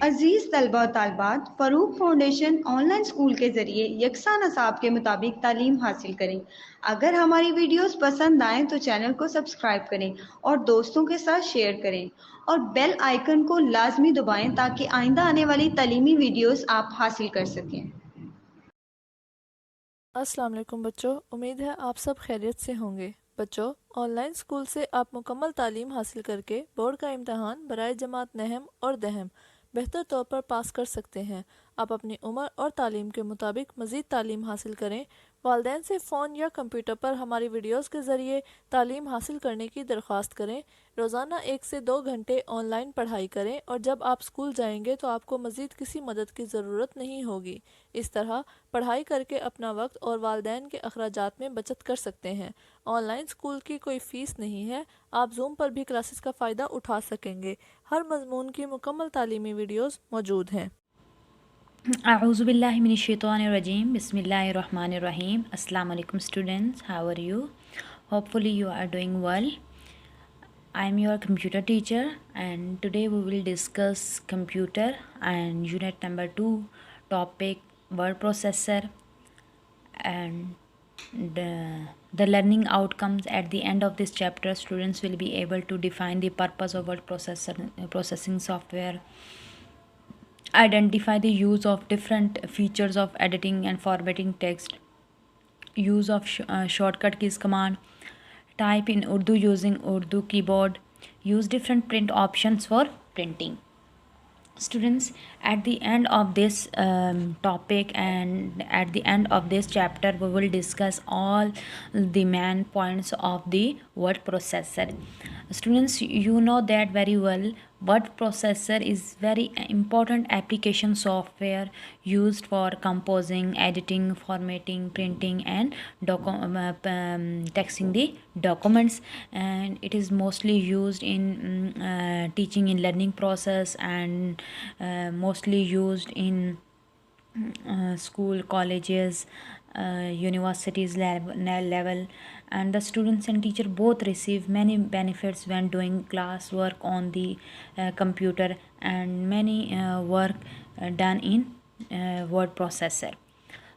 अजीज़ तलबा और तालबात, Farooq foundation online school के ज़रिए यकसा नसाब के मुताबिक तालीम हासिल करें। अगर हमारी वीडियोस पसंद आएँ तो चैनल को सब्सक्राइब करें और दोस्तों के साथ शेयर करें और बेल आइकन को लाजमी दबाएं ताकि आइंदा आने वाली तालीमी वीडियोस आप हासिल कर सकें। अस्सलाम वालेकुम बच्चों, उम्मीद है आप सब खैरियत से होंगे। बच्चों, ऑनलाइन स्कूल से आप मुकम्मल तालीम हासिल करके बोर्ड का इम्तहान बराए जमात नहम और दहम बेहतर तौर पर पास कर सकते हैं। आप अपनी उम्र और तालीम के मुताबिक मज़ीद तालीम हासिल करें। वालदैन से फ़ोन या कंप्यूटर पर हमारी वीडियोस के ज़रिए तालीम हासिल करने की दरख्वास्त करें। रोज़ाना 1 से 2 घंटे ऑनलाइन पढ़ाई करें और जब आप स्कूल जाएंगे तो आपको मज़ीद किसी मदद की ज़रूरत नहीं होगी। इस तरह पढ़ाई करके अपना वक्त और वालदैन के अखराजात में बचत कर सकते हैं। ऑनलाइन स्कूल की कोई फ़ीस नहीं है। आप जूम पर भी क्लासेस का फ़ायदा उठा सकेंगे। हर मजमून की मुकम्मल तालीमी वीडियोस मौजूद हैं। A'udzubillahi minash-shaytanir-rajim. Bismillahir-rahmanir-rahim. Assalamu alaikum students. How are you? Hopefully you are doing well. I am your computer teacher and today we will discuss computer and unit number 2 topic word processor and the learning outcomes. At the end of this chapter students will be able to define the purpose of word processing software, identify the use of different features of editing and formatting text, use of shortcut keys command, type in Urdu using Urdu keyboard, use different print options for printing. Students, at the end of this topic and at the end of this chapter we will discuss all the main points of the word processor. Students, you know that very well. Word processor is very important application software used for composing, editing, formatting, printing and texting the documents, and it is mostly used in teaching in learning process and mostly used in school, colleges, universities level, and the students and teacher both receive many benefits when doing class work on the computer and many work done in word processor.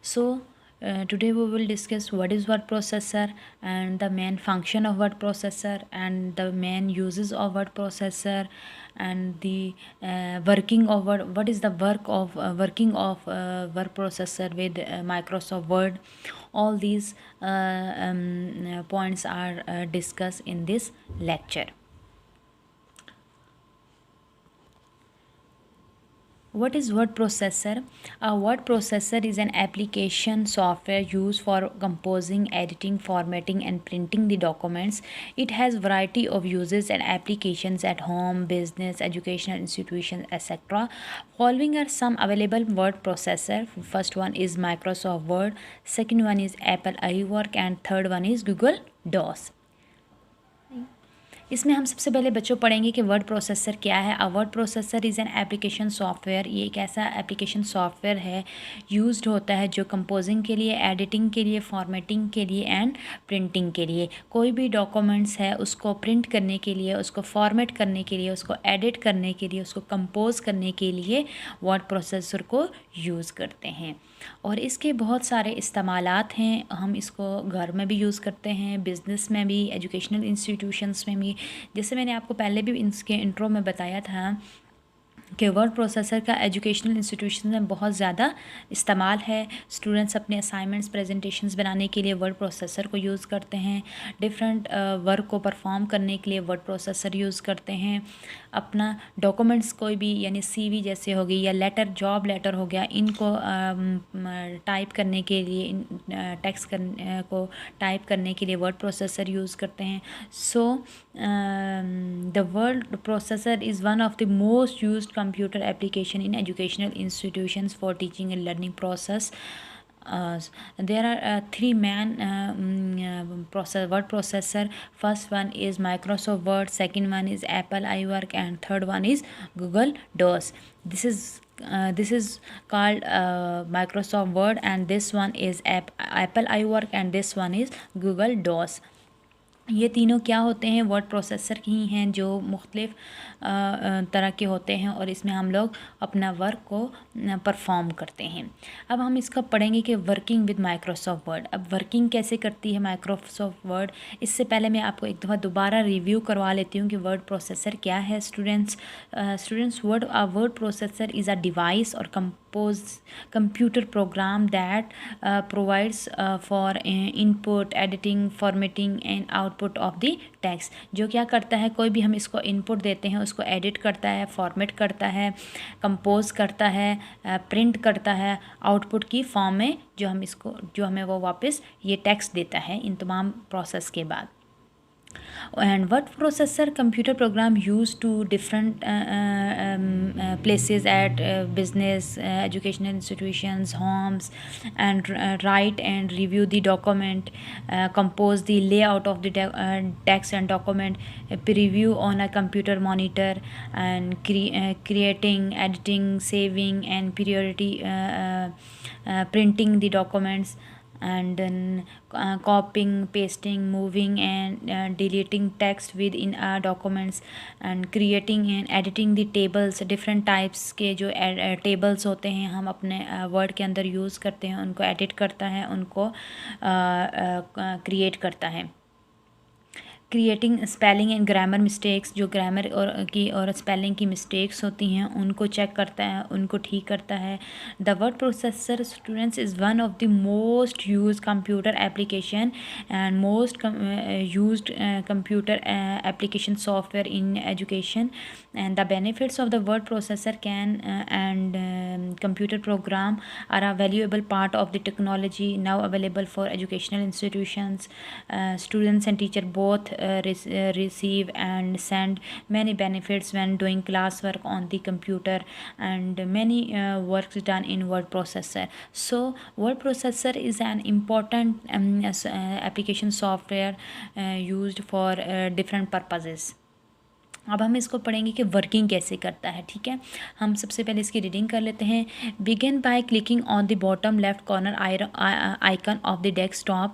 So today we will discuss what is word processor and the main function of word processor and the main uses of word processor and the working of what is the work of working of word processor with Microsoft Word. All these points are discussed in this lecture. What is word processor? A word processor is an application software used for composing, editing, formatting and printing the documents. It has variety of uses and applications at home, business, educational institutions, etc. Following are some available word processor. First one is Microsoft Word, second one is Apple iWork and third one is Google DOS. इसमें हम सबसे पहले बच्चों पढ़ेंगे कि word processor क्या है। A word processor is an application software. ये एक ऐसा एप्लीकेशन सॉफ्टवेयर है यूज्ड होता है जो कंपोजिंग के लिए, एडिटिंग के लिए, फॉर्मेटिंग के लिए एंड प्रिंटिंग के लिए। कोई भी डॉक्यूमेंट्स है उसको प्रिंट करने के लिए, उसको फॉर्मेट करने के लिए, उसको एडिट करने के लिए, उसको कंपोज करने के लिए वर्ड प्रोसेसर को यूज़ करते हैं। और इसके बहुत सारे इस्तेमालात हैं। हम इसको घर में भी यूज़ करते हैं, बिज़नेस में भी, एजुकेशनल इंस्टीट्यूशंस में भी। जैसे मैंने आपको पहले भी इसके इंट्रो में बताया था कि वर्ड प्रोसेसर का एजुकेशनल इंस्टीट्यूशन में बहुत ज़्यादा इस्तेमाल है। स्टूडेंट्स अपने असाइनमेंट्स, प्रेजेंटेशंस बनाने के लिए वर्ड प्रोसेसर को यूज़ करते हैं। डिफरेंट वर्क को परफॉर्म करने के लिए वर्ड प्रोसेसर यूज़ करते हैं। अपना डॉक्यूमेंट्स कोई भी यानी सीवी जैसे हो गई या लेटर, जॉब लेटर हो गया, इनको टाइप करने के लिए, टेक्स्ट को टाइप करने के लिए वर्ड प्रोसेसर यूज़ करते हैं। So the word processor is one of the most used computer application in educational institutions for teaching and learning process. There are three main word processor. First one is Microsoft Word, second one is Apple iWork and third one is Google DOS. This is called Microsoft Word and this one is Apple iWork and this one is Google DOS. ये तीनों क्या होते हैं, word processor ही हैं जो मुख्तलिफ़ तरह के होते हैं और इसमें हम लोग अपना वर्क को परफॉर्म करते हैं। अब हम इसका पढ़ेंगे कि वर्किंग विद माइक्रोसॉफ्ट वर्ड। अब वर्किंग कैसे करती है माइक्रोसॉफ्ट वर्ड, इससे पहले मैं आपको एक दफ़ा दोबारा रिव्यू करवा लेती हूँ कि वर्ड प्रोसेसर क्या है। Students word processor is a device और computer program that provides for input, editing, formatting and output of the text। जो क्या करता है, कोई भी हम इसको इनपुट देते हैं उसको एडिट करता है, फॉर्मेट करता है, कंपोज करता है, प्रिंट करता है, आउटपुट की फॉर्म में जो हमें वो वापस ये टेक्स्ट देता है इन तमाम प्रोसेस के बाद। And word processor computer program used to different places at business, educational institutions, homes, and write and review the document, compose the layout of the text and document, preview on a computer monitor, and creating, editing, saving, and periodically printing the documents, and then copying, pasting, moving and deleting text within documents, and creating and editing the tables। different types के जो tables होते हैं हम अपने word के अंदर use करते हैं, उनको edit करता है, उनको create करता है। Creating spelling and grammar mistakes, जो ग्रामर और स्पेलिंग की मिस्टेक्स होती हैं उनको चेक करता है, उनको ठीक करता है। The word processor students is one of the most use computer application and most used computer application software in education, and the benefits of the word processor and computer program are a valuable part of the technology now available for educational institutions। Students and teacher both receive and send many benefits when doing classwork on the computer, and many works done in word processor। So word processor is an important application software used for different purposes। अब हम इसको पढ़ेंगे कि working कैसे करता है। ठीक है, हम सबसे पहले इसकी रीडिंग कर लेते हैं। Begin by clicking on the bottom left corner icon of the desktop.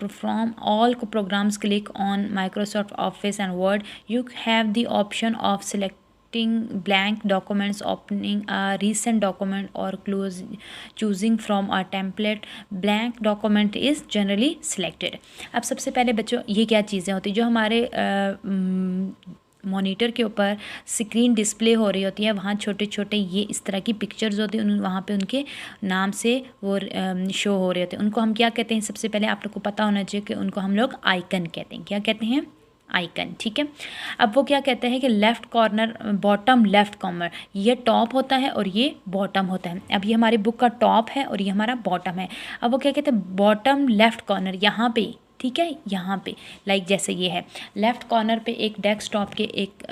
From all programmes click on Microsoft office and word. You have the option of selecting blank documents, opening a recent document or choosing from a template। blank document is generally selected। अब सबसे पहले बच्चों ये क्या चीज़ें होती हैं, जो हमारे मॉनिटर के ऊपर स्क्रीन डिस्प्ले हो रही होती है, वहाँ छोटे छोटे ये इस तरह की पिक्चर्स होती हैं, वहाँ पे उनके नाम से वो शो हो रहे होते हैं। उनको हम क्या कहते हैं, सबसे पहले आप लोग को पता होना चाहिए कि उनको हम लोग आइकन कहते हैं। क्या कहते हैं, आइकन। ठीक है, अब वो क्या कहते हैं कि left corner, bottom left corner, ये टॉप होता है और ये बॉटम होता है। अब ये हमारी बुक का टॉप है और ये हमारा बॉटम है। अब वो क्या कहते हैं, बॉटम लेफ़्ट कॉर्नर यहाँ पे। ठीक है, यहाँ पे लाइक जैसे ये है लेफ़्ट कॉर्नर पे एक डेस्कटॉप के एक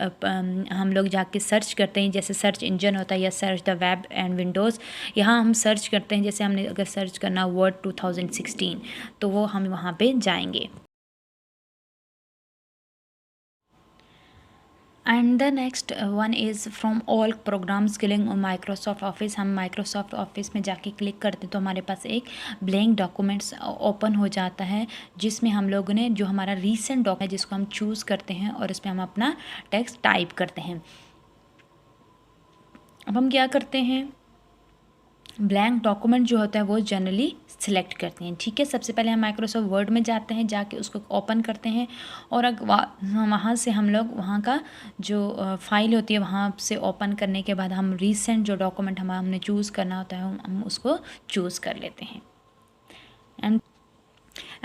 हम लोग जाके सर्च करते हैं, जैसे सर्च इंजन होता है या search the web and Windows. यहाँ हम सर्च करते हैं, जैसे हमने अगर सर्च करना वर्ड 2016 तो वो हम वहाँ पे जाएंगे। And the next one is from all programmes click on Microsoft office. हम माइक्रोसॉफ्ट ऑफिस में जाके क्लिक करते तो हमारे पास एक ब्लैंक डॉक्यूमेंट्स ओपन हो जाता है, जिसमें हम लोगों ने जो हमारा रीसेंट डॉक्यूमेंट है जिसको हम चूज़ करते हैं और इस पर हम अपना टेक्स्ट टाइप करते हैं। अब हम क्या करते हैं, ब्लैंक डॉक्यूमेंट जो होता है वो जनरली सिलेक्ट करते हैं। ठीक है, सबसे पहले हम माइक्रोसॉफ्ट वर्ड में जाते हैं, जाके उसको ओपन करते हैं और वहाँ से हम लोग वहाँ का जो फाइल होती है वहाँ से ओपन करने के बाद हम रीसेंट जो डॉक्यूमेंट हमने चूज़ करना होता है हम उसको चूज़ कर लेते हैं।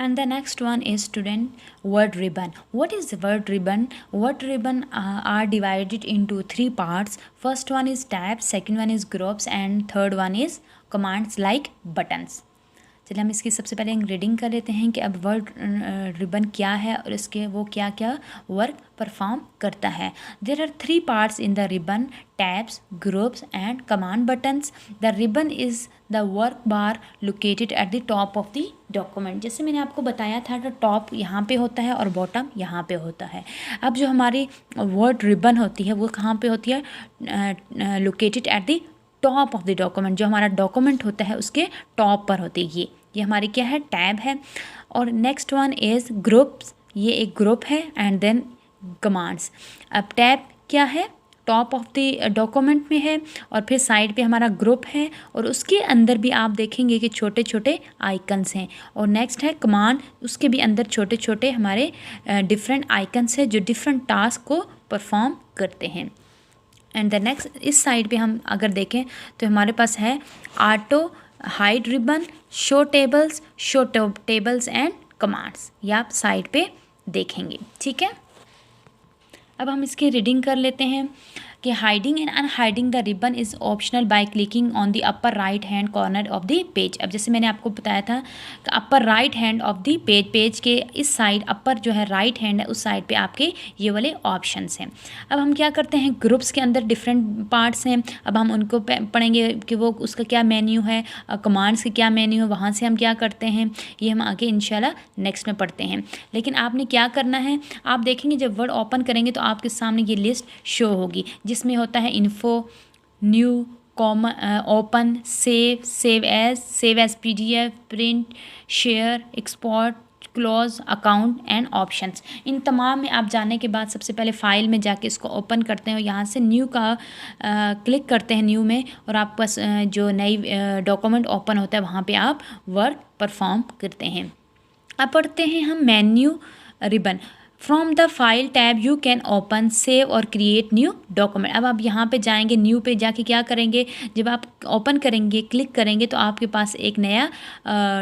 And the next one is student word ribbon। What is word ribbon? Word ribbon are divided into 3 parts। First one is tabs, second one is groups and third one is commands like buttons। चलिए हम इसकी सबसे पहले reading कर लेते हैं कि अब वर्ड रिबन क्या है और इसके वो क्या क्या वर्क परफॉर्म करता है। There are 3 parts in the ribbon, tabs, groups and command buttons. The ribbon is the work bar located at the top of the document. जैसे मैंने आपको बताया था तो टॉप यहाँ पे होता है और बॉटम यहाँ पे होता है। अब जो हमारी वर्ड रिबन होती है वो कहाँ पे होती है, located at the top of the document. जो हमारा डॉक्यूमेंट होता है उसके टॉप पर होती है। ये हमारी क्या है, टैब है। और नेक्स्ट वन इज़ ग्रुप्स। ये एक ग्रुप है एंड देन कमांड्स। अब टैब क्या है, टॉप ऑफ द डॉक्यूमेंट में है और फिर साइड पे हमारा ग्रुप है और उसके अंदर भी आप देखेंगे कि छोटे छोटे आइकन्स हैं। और नेक्स्ट है कमांड, उसके भी अंदर छोटे छोटे हमारे डिफरेंट आइकन्स हैं जो डिफरेंट टास्क को परफॉर्म करते हैं। एंड द नेक्स्ट इस साइड पे हम अगर देखें तो हमारे पास है auto hide ribbon, show tables and commands, ये आप साइड पे देखेंगे। ठीक है, अब हम इसकी रीडिंग कर लेते हैं कि hiding and unhiding the ribbon is optional by clicking on the upper right hand corner of the page. अब जैसे मैंने आपको बताया था कि upper right hand of the page के इस साइड, अपर जो है राइट हैंड है उस साइड पे आपके ये वाले ऑप्शंस हैं। अब हम क्या करते हैं, ग्रुप्स के अंदर डिफरेंट पार्ट्स हैं, अब हम उनको पढ़ेंगे कि वो उसका क्या मेन्यू है, कमांड्स के क्या मेन्यू है, वहाँ से हम क्या करते हैं, ये हम आगे इंशाल्लाह नेक्स्ट में पढ़ते हैं। लेकिन आपने क्या करना है, आप देखेंगे जब वर्ड ओपन करेंगे तो आपके सामने ये लिस्ट शो होगी जिसमें होता है info, new, open, save as PDF, print, share, export, close, account and options. इन तमाम में आप जाने के बाद सबसे पहले फाइल में जाके इसको ओपन करते हैं और यहाँ से न्यू का क्लिक करते हैं न्यू में, और आप बस जो नई डॉक्यूमेंट ओपन होता है वहाँ पे आप वर्क परफॉर्म करते हैं। अब पढ़ते हैं हम menu ribbon. From the file tab you can open, save और क्रिएट न्यू डॉक्यूमेंट। अब आप यहाँ पे जाएंगे, न्यू पे जाके क्या करेंगे, जब आप ओपन करेंगे, क्लिक करेंगे तो आपके पास एक नया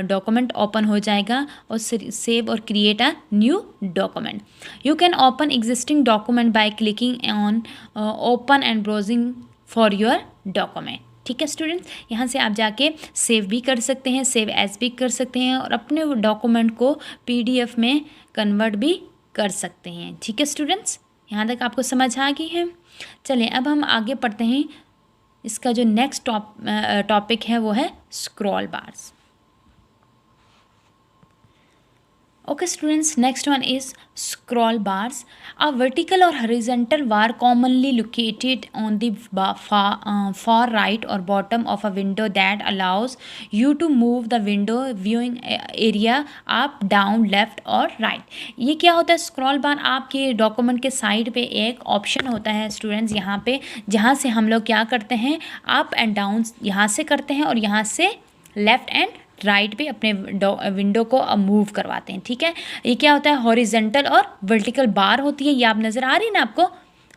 डॉक्यूमेंट ओपन हो जाएगा और सेव और create a new document. You can open existing document bye clicking on open and browsing for your document. ठीक है स्टूडेंट्स, यहाँ से आप जाके सेव भी कर सकते हैं, सेव एज भी कर सकते हैं और अपने डॉक्यूमेंट को PDF में कन्वर्ट भी कर सकते हैं। ठीक है स्टूडेंट्स, यहाँ तक आपको समझ आ गई है। चलिए अब हम आगे पढ़ते हैं। इसका जो नेक्स्ट टॉपिक है वो है scroll bars. Okay students, next one is scroll bars. A vertical or horizontal bar commonly located on the far right or bottom of a window that allows you to move the window viewing area up, down, left और right. ये क्या होता है scroll बार, आपके document के side पे एक option होता है स्टूडेंट्स यहाँ पे, जहाँ से हम लोग क्या करते हैं, अप एंड डाउन यहाँ से करते हैं और यहाँ से लेफ़्ट एंड राइट पे अपने विंडो को मूव करवाते हैं। ठीक है, ये क्या होता है, हॉरिजेंटल और वर्टिकल बार होती है, ये आप नज़र आ रही है ना आपको,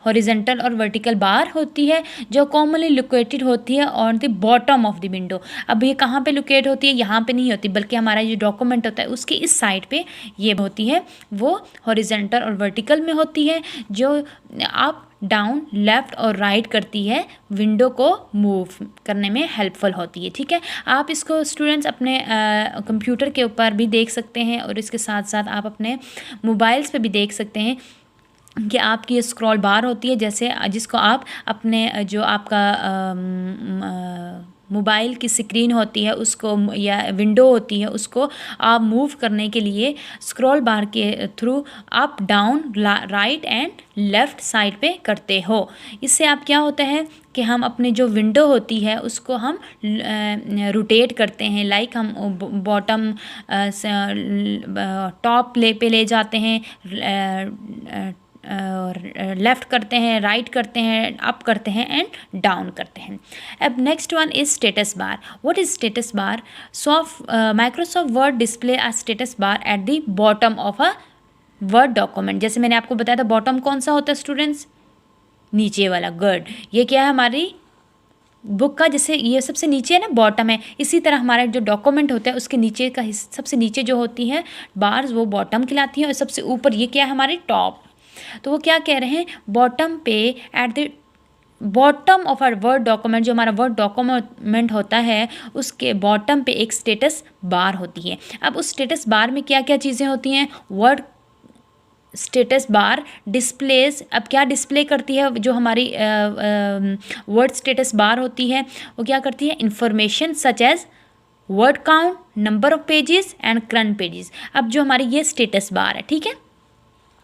हॉरिजेंटल और वर्टिकल बार होती है जो कॉमनली लोकेटेड होती है on the bottom of the window. अब ये कहाँ पे लोकेट होती है, यहाँ पे नहीं होती, बल्कि हमारा जो डॉक्यूमेंट होता है उसके इस साइड पे ये होती है, वो हॉरिजेंटल और वर्टिकल में होती है, जो आप डाउन, लेफ़्ट और राइट करती है, विंडो को मूव करने में हेल्पफुल होती है। ठीक है, आप इसको स्टूडेंट्स अपने कंप्यूटर के ऊपर भी देख सकते हैं और इसके साथ साथ आप अपने मोबाइल्स पे भी देख सकते हैं कि आपकी स्क्रॉल बार होती है, जैसे जिसको आप अपने जो आपका मोबाइल की स्क्रीन होती है उसको या विंडो होती है उसको आप मूव करने के लिए स्क्रॉल बार के through up, down, right and left side पे करते हो। इससे आप क्या होता है कि हम अपनी जो विंडो होती है उसको हम रोटेट करते हैं, लाइक हम बॉटम टॉप पे ले जाते हैं, लेफ़्ट करते हैं, राइट करते हैं, अप करते हैं एंड डाउन करते हैं। अब next one is status bar. What is status bar? Microsoft word display a status bar eight the bottom of a word document. जैसे मैंने आपको बताया था बॉटम कौन सा होता है स्टूडेंट्स, नीचे वाला, गुड। ये क्या है हमारी बुक का, जैसे ये सबसे नीचे है ना, बॉटम है, इसी तरह हमारा जो डॉक्यूमेंट होता है उसके नीचे का सबसे नीचे जो होती है बार्स वो बॉटम कहलाती है और सबसे ऊपर ये क्या है हमारी टॉप। तो वो क्या कह रहे हैं, बॉटम पे at the bottom of our word document, जो हमारा वर्ड डॉक्यूमेंट होता है उसके बॉटम पे एक स्टेटस बार होती है। अब उस स्टेटस बार में क्या क्या चीज़ें होती हैं, वर्ड स्टेटस बार डिस्प्लेज, अब क्या डिस्प्ले करती है, जो हमारी वर्ड स्टेटस बार होती है वो क्या करती है, information such as word count, number of pages and current pages. अब जो हमारी ये स्टेटस बार है, ठीक है,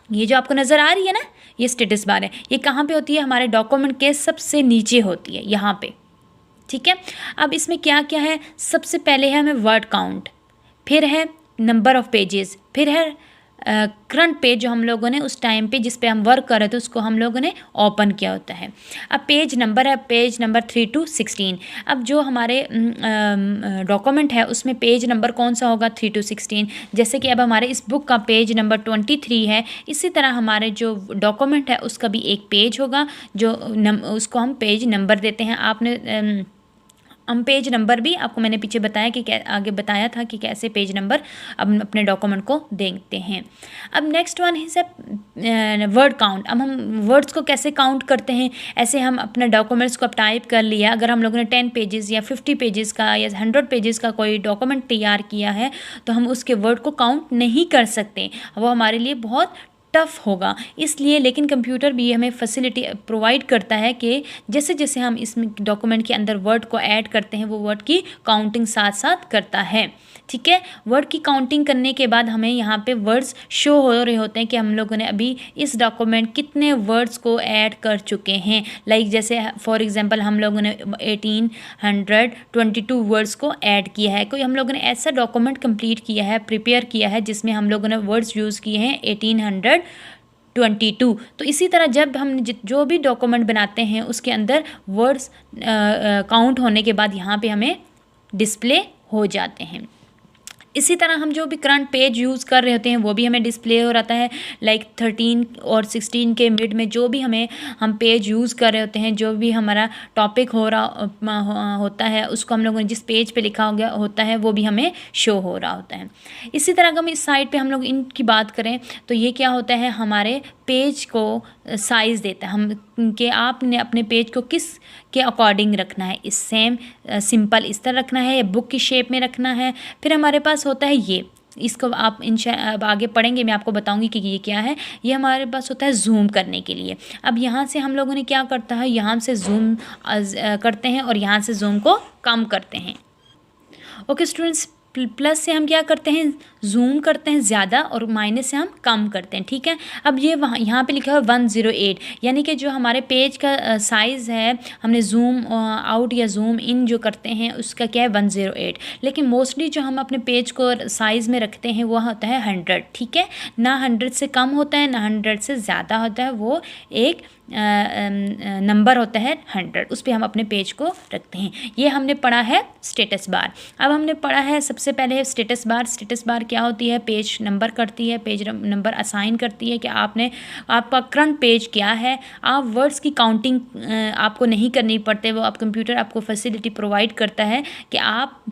ये जो आपको नज़र आ रही है ना, ये स्टेटस बार है, ये कहाँ पे होती है, हमारे डॉक्यूमेंट के सबसे नीचे होती है, यहाँ पे। ठीक है, अब इसमें क्या क्या है, सबसे पहले है हमें वर्ड काउंट, फिर है नंबर ऑफ पेजेस, फिर है करंट पेज जो हम लोगों ने उस टाइम पे जिस पे हम वर्क कर रहे थे उसको हम लोगों ने ओपन किया होता है। अब पेज नंबर है पेज नंबर 3 to 16। अब जो हमारे डॉक्यूमेंट है उसमें पेज नंबर कौन सा होगा 3 to 16। जैसे कि अब हमारे इस बुक का पेज नंबर 23 है, इसी तरह हमारे जो डॉक्यूमेंट है उसका भी एक पेज होगा जो उसको हम पेज नंबर देते हैं। आपने हम पेज नंबर भी आपको मैंने पीछे बताया कि आगे बताया था कि कैसे पेज नंबर अब अपने डॉक्यूमेंट को देखते हैं। अब नेक्स्ट वन है वर्ड काउंट। अब हम वर्ड्स को कैसे काउंट करते हैं, ऐसे हम अपने डॉक्यूमेंट्स को अब टाइप कर लिया। अगर हम लोगों ने 10 पेजेस या 50 पेजेस का या 100 पेजेस का कोई डॉक्यूमेंट तैयार किया है तो हम उसके वर्ड को काउंट नहीं कर सकते, वो हमारे लिए बहुत टफ होगा। इसलिए लेकिन कंप्यूटर भी हमें फैसिलिटी प्रोवाइड करता है कि जैसे जैसे हम इस डॉक्यूमेंट के अंदर वर्ड को ऐड करते हैं वो वर्ड की काउंटिंग साथ साथ करता है। ठीक है, वर्ड की काउंटिंग करने के बाद हमें यहाँ पे वर्ड्स शो हो रहे होते हैं कि हम लोगों ने अभी इस डॉक्यूमेंट कितने वर्ड्स को ऐड कर चुके हैं। लाइक जैसे फॉर एग्जांपल हम लोगों ने 1822 वर्ड्स को ऐड किया है। कोई हम लोगों ने ऐसा डॉक्यूमेंट कंप्लीट किया है, प्रिपेयर किया है जिसमें हम लोगों ने वर्ड्स यूज़ किए हैं 1822। तो इसी तरह जब हम जो भी डॉक्यूमेंट बनाते हैं उसके अंदर वर्ड्स काउंट होने के बाद यहाँ पे हमें डिस्प्ले हो जाते हैं। इसी तरह हम जो भी करंट पेज यूज़ कर रहे होते हैं वो भी हमें डिस्प्ले हो रहता है। लाइक 13 और 16 के मिड में जो भी हम पेज यूज़ कर रहे होते हैं, जो भी हमारा टॉपिक हो रहा होता है उसको हम लोगों ने जिस पेज पे लिखा हो गया होता है वो भी हमें शो हो रहा होता है। इसी तरह हम इस साइड पे हम लोग इनकी बात करें तो ये क्या होता है, हमारे पेज को साइज़ देता है हम कि आपने अपने पेज को किस के अकॉर्डिंग रखना है। इस सेम सिंपल इस तरह रखना है या बुक की शेप में रखना है। फिर हमारे पास होता है ये, इसको आप अब आगे पढ़ेंगे मैं आपको बताऊंगी कि ये क्या है। ये हमारे पास होता है जूम करने के लिए। अब यहाँ से हम लोगों ने क्या करता है, यहाँ से जूम करते हैं और यहाँ से जूम को कम करते हैं। ओके स्टूडेंट्स, प्लस से हम क्या करते हैं, जूम करते हैं ज़्यादा और माइनस से हम कम करते हैं। ठीक है, अब ये यहाँ पे लिखा है 108, यानी कि जो हमारे पेज का साइज़ है हमने जूम आउट या जूम इन जो करते हैं उसका क्या है 108। लेकिन मोस्टली जो हम अपने पेज को साइज़ में रखते हैं वो होता है 100। ठीक है, ना 100 से कम होता है ना 100 से ज़्यादा होता है, वो एक नंबर होता है 100, उस पर हम अपने पेज को रखते हैं। ये हमने पढ़ा है स्टेटस बार। अब हमने पढ़ा है सबसे पहले स्टेटस बार। स्टेटस बार क्या होती है, पेज नंबर करती है, पेज नंबर असाइन करती है कि आपका करंट पेज क्या है। आप वर्ड्स की काउंटिंग आपको नहीं करनी पड़ते, वो आप कंप्यूटर आपको फैसिलिटी प्रोवाइड करता है कि आप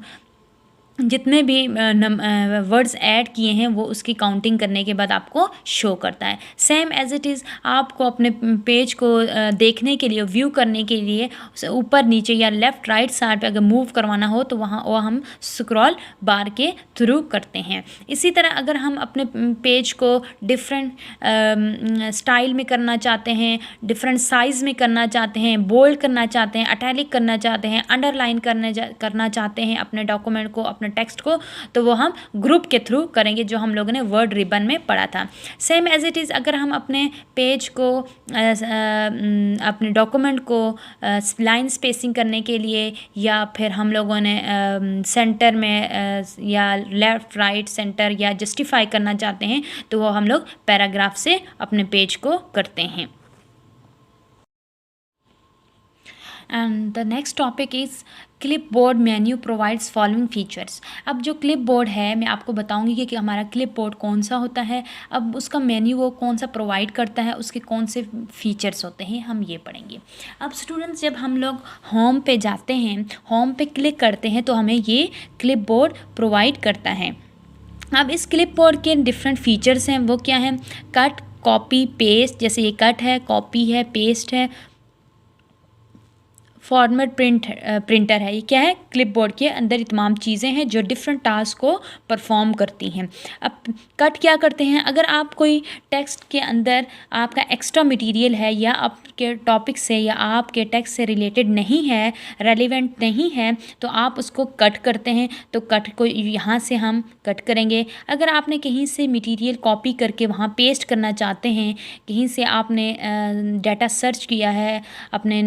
जितने भी वर्ड्स ऐड किए हैं वो उसकी काउंटिंग करने के बाद आपको शो करता है। सेम एज इट इज़ आपको अपने पेज को देखने के लिए, व्यू करने के लिए ऊपर नीचे या लेफ़्ट राइट साइड पे अगर मूव करवाना हो तो वह हम स्क्रॉल बार के थ्रू करते हैं। इसी तरह अगर हम अपने पेज को डिफरेंट स्टाइल में करना चाहते हैं, डिफरेंट साइज़ में करना चाहते हैं, बोल्ड करना चाहते हैं, अटैलिक करना चाहते हैं, अंडरलाइन करना चाहते हैं अपने डॉक्यूमेंट को, अपने टेक्स्ट को, तो वो हम ग्रुप के थ्रू करेंगे जो हम लोगों ने वर्ड रिबन में पढ़ा था। सेम एज इट इज़ अगर हम अपने पेज को अपने डॉक्यूमेंट को लाइन स्पेसिंग करने के लिए या फिर हम लोगों ने सेंटर में या लेफ़्ट राइट सेंटर या जस्टिफाई करना चाहते हैं तो वो हम लोग पैराग्राफ से अपने पेज को करते हैं। And the next topic is clipboard menu provides following features. अब जो क्लिपबोर्ड है मैं आपको बताऊंगी कि हमारा क्लिपबोर्ड कौन सा होता है, अब उसका मेन्यू वो कौन सा प्रोवाइड करता है, उसके कौन से फीचर्स होते हैं, हम ये पढ़ेंगे। अब स्टूडेंट्स जब हम लोग होम पे जाते हैं, होम पे क्लिक करते हैं तो हमें ये क्लिपबोर्ड प्रोवाइड करता है। अब इस क्लिपबोर्ड के डिफरेंट फीचर्स हैं, वो क्या हैं, कट, कॉपी, पेस्ट। जैसे ये कट है, कॉपी है, पेस्ट है, फॉर्मेट प्रिंटर है। ये क्या है, क्लिपबोर्ड के अंदर तमाम चीज़ें हैं जो डिफरेंट टास्क को परफॉर्म करती हैं। अब कट क्या करते हैं, अगर आप कोई टेक्स्ट के अंदर आपका एक्स्ट्रा मटेरियल है या आपके टॉपिक से या आपके टेक्स्ट से रिलेटेड नहीं है, रेलिवेंट नहीं है, तो आप उसको कट करते हैं। तो कट को यहाँ से हम कट करेंगे। अगर आपने कहीं से मटेरियल कॉपी करके वहाँ पेस्ट करना चाहते हैं, कहीं से आपने डाटा सर्च किया है, अपने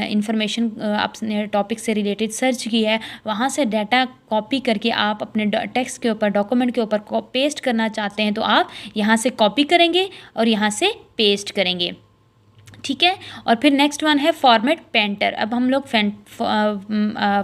इंफॉर्मेशन एप्लीकेशन आपने टॉपिक से रिलेटेड सर्च किया है, वहाँ से डाटा कॉपी करके आप अपने टेक्स्ट के ऊपर, डॉक्यूमेंट के ऊपर पेस्ट करना चाहते हैं तो आप यहाँ से कॉपी करेंगे और यहाँ से पेस्ट करेंगे, ठीक है। और फिर नेक्स्ट वन है फॉर्मेट पेंटर। अब हम लोग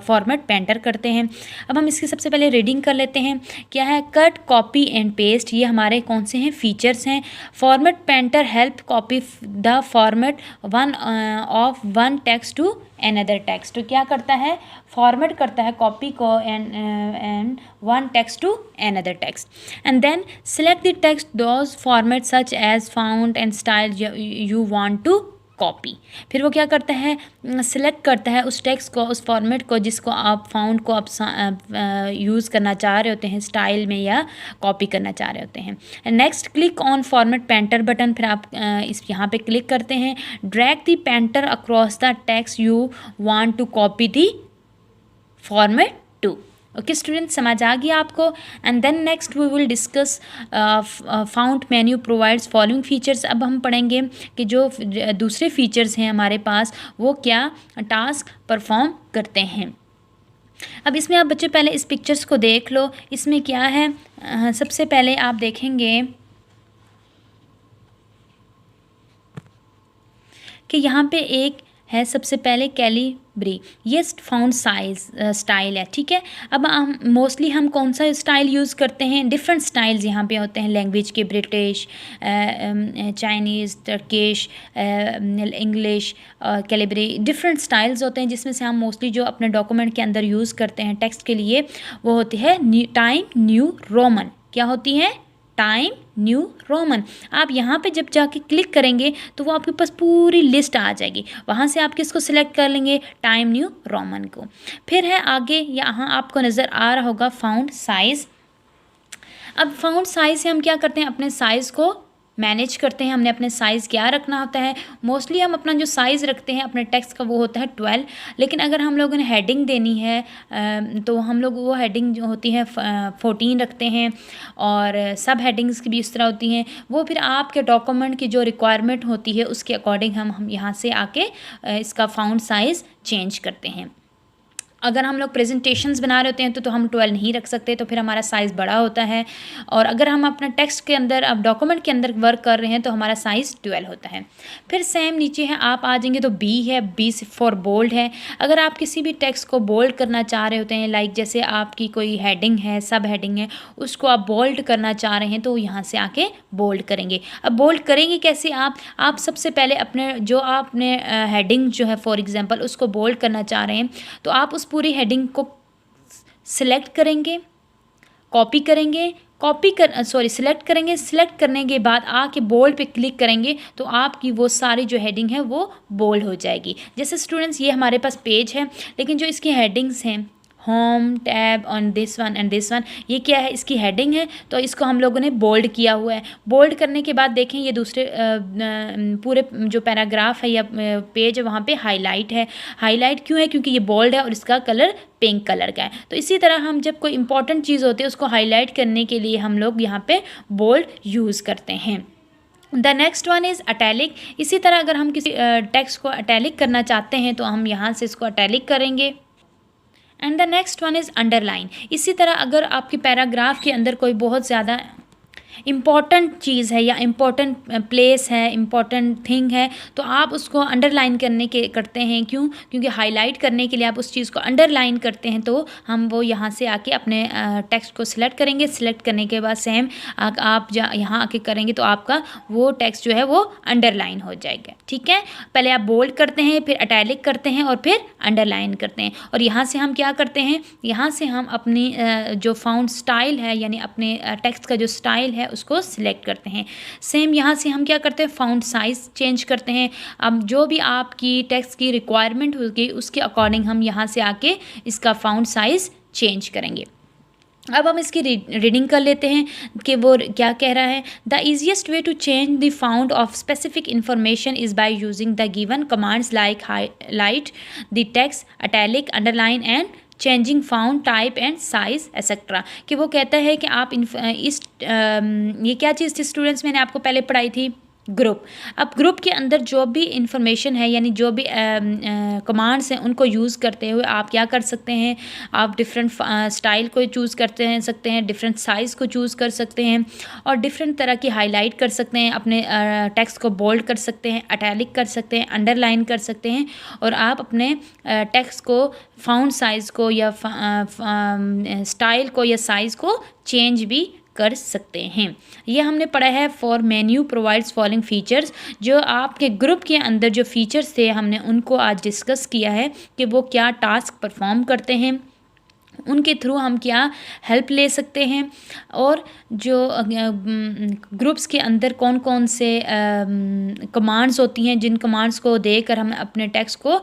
फॉर्मेट पेंटर करते हैं। अब हम इसकी सबसे पहले रीडिंग कर लेते हैं। क्या है? कट, कॉपी एंड पेस्ट, ये हमारे कौन से हैं? फीचर्स हैं। Format painter help copy the format of one text to another text. तो क्या करता है? फॉर्मेट करता है कॉपी को and one text to another text, and then select the text those format such as font and style you want to copy. फिर वो क्या करता है? सिलेक्ट करता है उस टेक्स्ट को, उस फॉर्मेट को जिसको आप फाउंड को आप यूज़ करना चाह रहे होते हैं स्टाइल में या कॉपी करना चाह रहे होते हैं। Next, click on format painter button. फिर आप इस यहाँ पे क्लिक करते हैं। Drag the painter across the text you want to copy the format to. Okay student, समझ आ गया आपको। And then next we will discuss font menu provides following features. अब हम पढ़ेंगे कि जो दूसरे फीचर्स हैं हमारे पास वो क्या टास्क परफॉर्म करते हैं। अब इसमें आप बच्चे पहले इस पिक्चर्स को देख लो। इसमें क्या है? सबसे पहले आप देखेंगे कि यहाँ पे एक है सबसे पहले कैलिब्री, ये फाउंड साइज स्टाइल है, ठीक है। अब हम मोस्टली हम कौन सा स्टाइल यूज़ करते हैं? डिफरेंट स्टाइल्स यहाँ पे होते हैं लैंग्वेज के, British, Chinese, Turkish, English, Calibri, different styles होते हैं जिसमें से हम मोस्टली जो अपने डॉक्यूमेंट के अंदर यूज़ करते हैं टेक्स्ट के लिए वो होती है टाइम न्यू रोमन। क्या होती है? Time new Roman. आप यहाँ पे जब जाके क्लिक करेंगे तो वो आपके पास पूरी लिस्ट आ जाएगी, वहाँ से आप किसको सिलेक्ट कर लेंगे? टाइम न्यू रोमन को। फिर है आगे, यहाँ आपको नज़र आ रहा होगा फाउंड साइज़। अब फाउंड साइज़ से हम क्या करते हैं? अपने साइज़ को मैनेज करते हैं। हमने अपने साइज़ क्या रखना होता है? मोस्टली हम अपना जो साइज़ रखते हैं अपने टेक्स्ट का वो होता है 12, लेकिन अगर हम लोगों ने हेडिंग देनी है तो हम लोग वो हेडिंग जो होती है 14 रखते हैं, और सब हेडिंग्स की भी इस तरह होती हैं। वो फिर आपके डॉक्यूमेंट की जो रिक्वायरमेंट होती है उसके अकॉर्डिंग हम यहाँ से आके इसका फाउंड साइज़ चेंज करते हैं। अगर हम लोग प्रेजेंटेशंस बना रहे होते हैं तो हम 12 नहीं रख सकते, तो फिर हमारा साइज़ बड़ा होता है। और अगर हम अपना टेक्स्ट के अंदर, अब डॉक्यूमेंट के अंदर वर्क कर रहे हैं तो हमारा साइज़ 12 होता है। फिर सेम नीचे है, आप आ जाएंगे तो बी है, बी फॉर बोल्ड है। अगर आप किसी भी टेक्स्ट को बोल्ड करना चाह रहे होते हैं, लाइक जैसे आपकी कोई हेडिंग है, सब हेडिंग है, उसको आप बोल्ड करना चाह रहे हैं तो यहाँ से आके बोल्ड करेंगे। अब बोल्ड करेंगे कैसे? आप सबसे पहले अपने जो आपने हेडिंग जो है फॉर एग्जांपल उसको बोल्ड करना चाह रहे हैं तो आप उस पूरी हेडिंग को सिलेक्ट करेंगे, कॉपी करेंगे, सिलेक्ट करेंगे। सिलेक्ट करने के बाद आके बोल्ड पे क्लिक करेंगे तो आपकी वो सारी जो हेडिंग है वो बोल्ड हो जाएगी। जैसे स्टूडेंट्स ये हमारे पास पेज है, लेकिन जो इसकी हेडिंग्स हैं home, tab on this one and this one, ये क्या है? इसकी हेडिंग है, तो इसको हम लोगों ने बोल्ड किया हुआ है। बोल्ड करने के बाद देखें ये दूसरे पूरे जो पैराग्राफ है या पेज है वहाँ पे हाईलाइट है। हाईलाइट क्यों है? क्योंकि ये बोल्ड है और इसका कलर पिंक कलर का है। तो इसी तरह हम जब कोई इंपॉर्टेंट चीज़ होती है उसको हाईलाइट करने के लिए हम लोग यहाँ पे बोल्ड यूज़ करते हैं। The next one is italic. इसी तरह अगर हम किसी टेक्स्ट को अटैलिक करना चाहते हैं तो हम यहाँ से इसको अटैलिक करेंगे। And the next one is underline. इसी तरह अगर आपके पैराग्राफ के अंदर कोई बहुत ज़्यादा इम्पॉर्टेंट चीज़ है या इम्पॉर्टेंट प्लेस है, इम्पॉर्टेंट थिंग है, तो आप उसको अंडरलाइन करते हैं। क्यों? क्योंकि हाईलाइट करने के लिए आप उस चीज़ को अंडरलाइन करते हैं। तो हम वो यहाँ से आके अपने टेक्स्ट को सिलेक्ट करेंगे। सिलेक्ट करने के बाद सेम आप यहाँ आके करेंगे तो आपका वो टेक्स्ट जो है वो अंडरलाइन हो जाएगा, ठीक है। पहले आप बोल्ड करते हैं, फिर अटैलिक करते हैं और फिर अंडरलाइन करते हैं। और यहाँ से हम क्या करते हैं? यहाँ से हम अपनी जो फाउंड स्टाइल है यानी अपने टेक्स्ट का जो स्टाइल है उसको सिलेक्ट करते हैं। सेम यहाँ से हम क्या करते हैं? फाउंड साइज़ चेंज करते हैं। अब जो भी आपकी टेक्स्ट की रिक्वायरमेंट होगी उसके अकॉर्डिंग हम यहाँ से आके इसका फाउंड साइज़ चेंज करेंगे। अब हम इसकी रीडिंग कर लेते हैं कि वो क्या कह रहा है। The easiest way to change the font of specific information is by using the given commands like highlight the text, italic, underline and changing font type and size etcetera. कि वो कहता है कि आप ये क्या चीज़ थी स्टूडेंट्स, मैंने आपको पहले पढ़ाई थी, ग्रुप। अब ग्रुप के अंदर जो भी इंफॉर्मेशन है यानी जो भी कमांड्स हैं उनको यूज़ करते हुए आप क्या कर सकते हैं, आप डिफरेंट स्टाइल को चूज़ करते हैं सकते हैं, डिफरेंट साइज़ को चूज़ कर सकते हैं और डिफरेंट तरह की हाईलाइट कर सकते हैं, अपने टेक्स्ट को बोल्ड कर सकते हैं, इटैलिक कर सकते हैं, अंडरलाइन कर सकते हैं और आप अपने टेक्स्ट को फ़ॉन्ट साइज़ को या स्टाइल को या साइज़ को चेंज भी कर सकते हैं। ये हमने पढ़ा है for menu provides following features. जो आपके ग्रुप के अंदर जो फीचर्स थे हमने उनको आज डिस्कस किया है कि वो क्या टास्क परफॉर्म करते हैं, उनके थ्रू हम क्या हेल्प ले सकते हैं और जो ग्रुप्स के अंदर कौन कौन से कमांड्स होती हैं जिन कमांड्स को देकर हम अपने टेक्स्ट को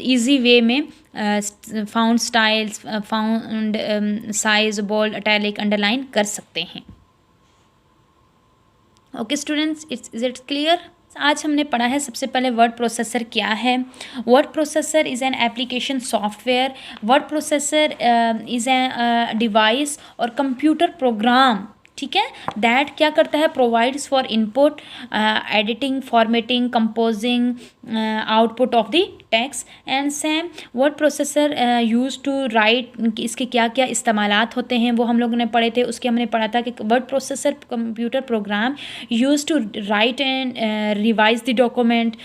ईजी वे में font styles, font size, bold, italic, underline कर सकते हैं। Okay students, is it clear? आज हमने पढ़ा है सबसे पहले वर्ड प्रोसेसर क्या है। Word processor is an application software. Word processor is a device or computer program, ठीक है, दैट क्या करता है, provides for input, editing, formatting, composing, output of the text and same word processor use to write. इसके क्या क्या इस्तेमालात होते हैं वो हम लोगों ने पढ़े थे। उसके हमने पढ़ा था कि word processor computer program use to write and revise the document,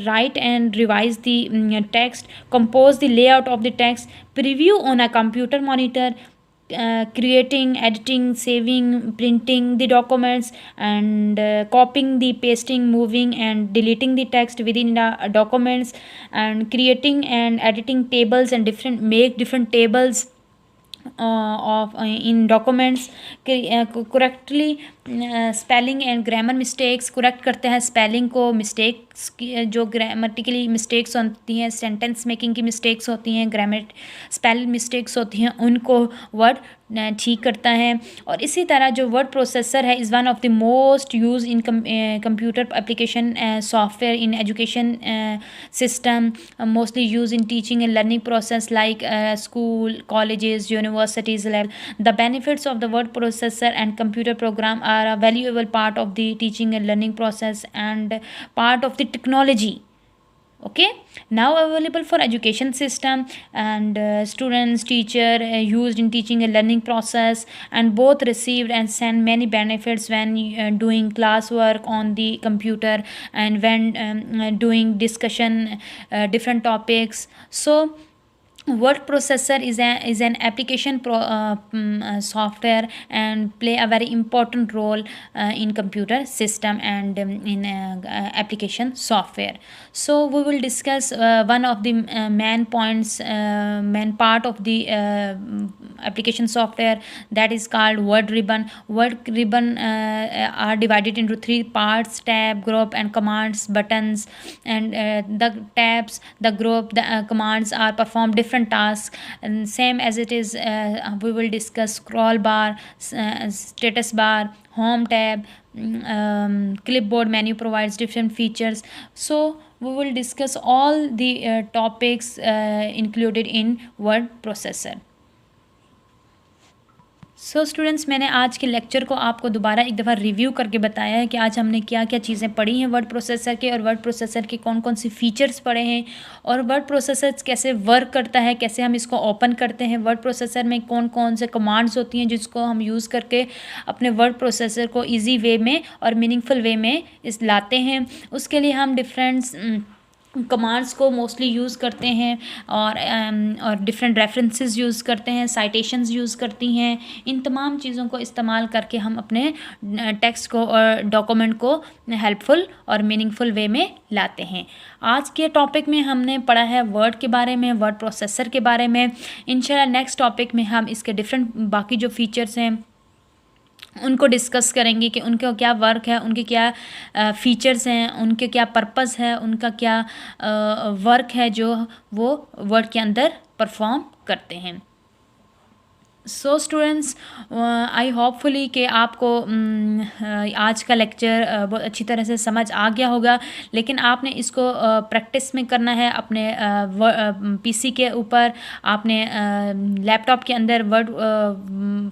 write and revise the text, compose the layout of the text, preview on a computer monitor, creating, editing, saving, printing the documents and copying the pasting, moving and deleting the text within the documents and creating and editing tables and different tables in documents, correctly spelling and grammar mistakes, correct करते हैं spelling को, mistakes जो grammatically mistakes होती हैं, sentence making की mistakes होती हैं, spell mistakes होती हैं, उनको वर्ड ठीक करता है। और इसी तरह जो वर्ड प्रोसेसर है is one of the most use in computer application software in education system, mostly use in teaching and learning process like school, colleges, universities level. The benefits of the word processor and computer program are a valuable part of the teaching and learning process and part of the technology. Okay, now available for education system and students, teacher used in teaching and learning process, and both received and send many benefits when doing classwork on the computer and when doing discussion different topics. So word processor is an application software and play a very important role in computer system and in application software. So we will discuss one of the main points, main part of the application software, that is called word ribbon. Word ribbon are divided into three parts: tab, group and commands, buttons. And the tabs, the group, the commands are perform different tasks, and same as it is we will discuss scroll bar, status bar, home tab, clipboard menu provides different features. So we will discuss all the topics included in word processor. So students, मैंने आज के lecture को आपको दोबारा एक दफ़ा review करके बताया है कि आज हमने क्या क्या चीज़ें पढ़ी हैं वर्ड प्रोसेसर के, और वर्ड प्रोसेसर के कौन कौन सी फ़ीचर्स पढ़े हैं, और वर्ड प्रोसेसर कैसे वर्क करता है, कैसे हम इसको ओपन करते हैं, वर्ड प्रोसेसर में कौन कौन से कमांड्स होती हैं जिसको हम यूज़ करके अपने वर्ड प्रोसेसर को ईजी वे में और मीनिंगफुल वे में इस लाते हैं। उसके लिए हम डिफरेंट कमांड्स को मोस्टली यूज़ करते हैं और डिफरेंट रेफरेंसेस यूज़ करते हैं, साइटेशंस यूज़ करती हैं। इन तमाम चीज़ों को इस्तेमाल करके हम अपने टेक्स्ट को और डॉक्यूमेंट को हेल्पफुल और मीनिंगफुल वे में लाते हैं। आज के टॉपिक में हमने पढ़ा है वर्ड के बारे में, वर्ड प्रोसेसर के बारे में। इंशाल्लाह नेक्स्ट टॉपिक में हम इसके डिफरेंट बाकी जो फीचर्स हैं उनको डिस्कस करेंगे कि उनका क्या वर्क है, उनके क्या फ़ीचर्स हैं, उनके क्या पर्पस है, उनका क्या वर्क है जो वो वर्ड के अंदर परफॉर्म करते हैं। सो स्टूडेंट्स, आई होपफुली कि आपको आज का लेक्चर बहुत अच्छी तरह से समझ आ गया होगा, लेकिन आपने इसको प्रैक्टिस में करना है अपने पीसी के ऊपर। आपने लैपटॉप के अंदर वर्ड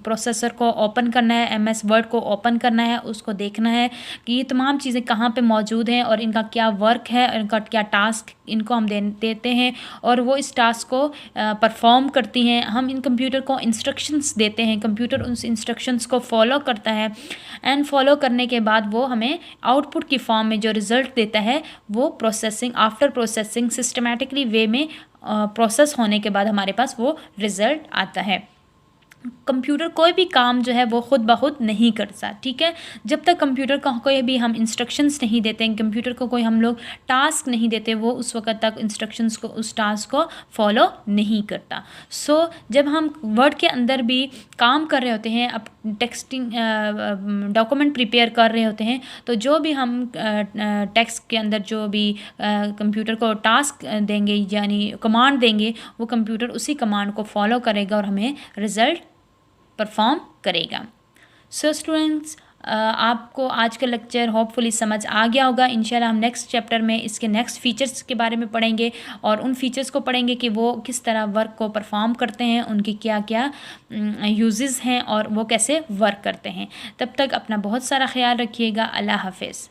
प्रोसेसर को ओपन करना है, एमएस वर्ड को ओपन करना है, उसको देखना है कि ये तमाम चीज़ें कहाँ पे मौजूद हैं और इनका क्या वर्क है, इनका क्या टास्क इनको हम देते हैं और वो इस टास्क को परफॉर्म करती हैं। हम इन कंप्यूटर को इंस्ट्रक्शंस देते हैं, कंप्यूटर उन इंस्ट्रक्शंस को फॉलो करता है एंड फॉलो करने के बाद वो हमें आउटपुट की फॉर्म में जो रिज़ल्ट देता है वो प्रोसेसिंग, आफ्टर प्रोसेसिंग सिस्टमेटिकली वे में प्रोसेस होने के बाद हमारे पास वो रिज़ल्ट आता है। कंप्यूटर कोई भी काम जो है वो खुद ब खुद नहीं करता, ठीक है। जब तक कंप्यूटर का कोई भी हम इंस्ट्रक्शंस नहीं देते हैं, कंप्यूटर को कोई हम लोग टास्क नहीं देते, वो उस वक्त तक इंस्ट्रक्शंस को, उस टास्क को फॉलो नहीं करता। सो जब हम वर्ड के अंदर भी काम कर रहे होते हैं, अब टेक्सटिंग डॉक्यूमेंट प्रिपेयर कर रहे होते हैं, तो जो भी हम टेक्स्ट के अंदर जो भी कंप्यूटर को टास्क देंगे यानी कमांड देंगे, वो कंप्यूटर उसी कमांड को फॉलो करेगा और हमें रिज़ल्ट परफॉर्म करेगा। सो स्टूडेंट्स, आपको आज का लेक्चर होपफुली समझ आ गया होगा। इंशाल्लाह हम नेक्स्ट चैप्टर में इसके नेक्स्ट फीचर्स के बारे में पढ़ेंगे और उन फीचर्स को पढ़ेंगे कि वो किस तरह वर्क को परफॉर्म करते हैं, उनकी क्या क्या यूजेस हैं और वो कैसे वर्क करते हैं। तब तक अपना बहुत सारा ख्याल रखिएगा। अल्लाह हाफिज़।